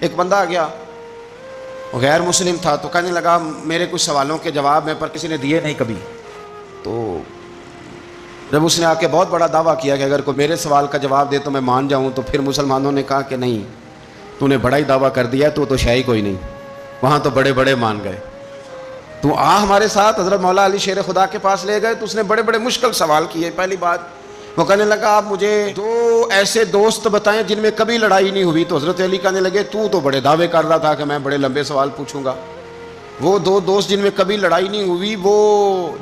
ایک بندہ آ گیا، وہ غیر مسلم تھا، تو کہنے لگا میرے کچھ سوالوں کے جواب میں پر کسی نے دیے نہیں کبھی. تو جب اس نے آ کے بہت بڑا دعویٰ کیا کہ اگر کوئی میرے سوال کا جواب دے تو میں مان جاؤں، تو پھر مسلمانوں نے کہا کہ نہیں، تو نے بڑا ہی دعویٰ کر دیا ہے، تو شے ہی کوئی نہیں، وہاں تو بڑے بڑے مان گئے. تو ہمارے ساتھ حضرت مولا علی شیر خدا کے پاس لے گئے، تو اس نے بڑے بڑے مشکل سوال کیے. پہلی بات وہ کہنے لگا آپ مجھے 2 ایسے دوست بتائیں جن میں کبھی لڑائی نہیں ہوئی. تو حضرت علی کہنے لگے تو بڑے دعوے کر رہا تھا کہ میں بڑے لمبے سوال پوچھوں گا. وہ 2 دوست جن میں کبھی لڑائی نہیں ہوئی وہ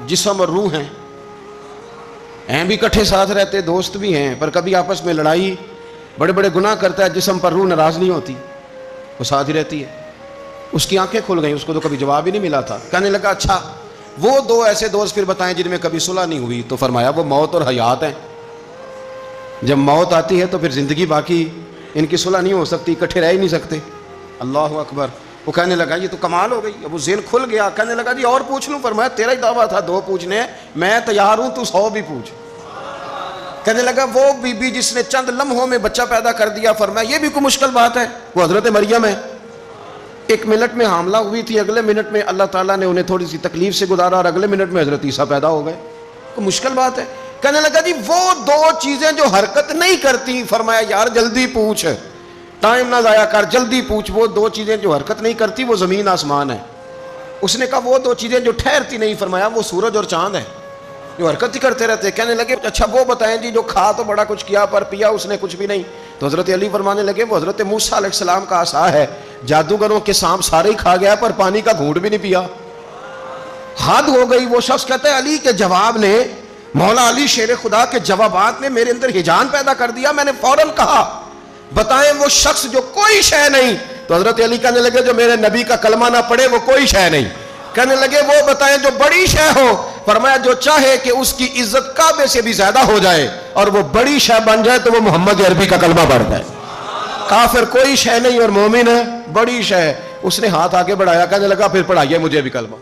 جسم اور روح ہیں بھی اکٹھے ساتھ رہتے، دوست بھی ہیں، پر کبھی آپس میں لڑائی، بڑے بڑے گناہ کرتا ہے، جسم پر روح ناراض نہیں ہوتی، وہ ساتھ ہی رہتی ہے. اس کی آنکھیں کھل گئیں، اس کو تو کبھی جواب ہی نہیں ملا تھا. کہنے لگا اچھا وہ 2 ایسے دوست پھر بتائیں جن میں کبھی صلح نہیں ہوئی. تو فرمایا وہ موت اور حیات ہیں. جب موت آتی ہے تو پھر زندگی باقی، ان کی صلح نہیں ہو سکتی، اکٹھے رہ ہی نہیں سکتے. اللہ اکبر. وہ کہنے لگا یہ تو کمال ہو گئی. اب وہ ذہن کھل گیا. کہنے لگا جی اور پوچھ لوں؟ فرمایا تیرا ہی دعویٰ تھا 2 پوچھنے، میں تیار ہوں، تو 100 بھی پوچھ. کہنے لگا وہ بی بی جس نے چند لمحوں میں بچہ پیدا کر دیا، فرمایا یہ بھی کوئی مشکل بات ہے؟ وہ حضرت مریم ہے. 1 منٹ میں حاملہ ہوئی تھی، اگلے منٹ میں اللہ تعالیٰ نے انہیں تھوڑی سی تکلیف سے گزارا، اور اگلے منٹ میں حضرت عیسیٰ پیدا ہو گئے. کوئی مشکل بات ہے؟ کہنے لگا جی وہ 2 چیزیں جو حرکت نہیں کرتی. فرمایا یار جلدی پوچھ، ٹائم نہ ضائع کر، جلدی پوچھ. وہ 2 چیزیں جو حرکت نہیں کرتی وہ زمین آسمان ہے. اس نے کہا وہ 2 چیزیں جو ٹھہرتی نہیں. فرمایا وہ سورج اور چاند ہے جو حرکت ہی کرتے رہتے. کہنے لگے اچھا وہ بتائیں جی جو کھا تو بڑا کچھ کیا پر پیا اس نے کچھ بھی نہیں. تو حضرت علی فرمانے لگے وہ حضرت موسیٰ علیہ السلام کا عصا ہے، جادوگروں کے سانپ سارے ہی کھا گیا پر پانی کا گھونٹ بھی نہیں پیا. حد ہو گئی. وہ شخص کہتا ہے علی کے جواب نے، مولا علی شیر خدا کے جوابات نے میرے اندر ہجان پیدا کر دیا. میں نے فوراً کہا بتائیں وہ شخص جو کوئی شے نہیں. تو حضرت علی کہنے لگے جو میرے نبی کا کلمہ نہ پڑھے وہ کوئی شے نہیں. کہنے لگے وہ بتائیں جو بڑی شے ہو. فرمایا جو چاہے کہ اس کی عزت کعبے سے بھی زیادہ ہو جائے اور وہ بڑی شے بن جائے تو وہ محمد عربی کا کلمہ پڑھ جائے. کافر کوئی شے نہیں اور مومن ہے بڑی شے. اس نے ہاتھ آگے بڑھایا، کہنے لگا پھر پڑھائیے مجھے بھی کلمہ.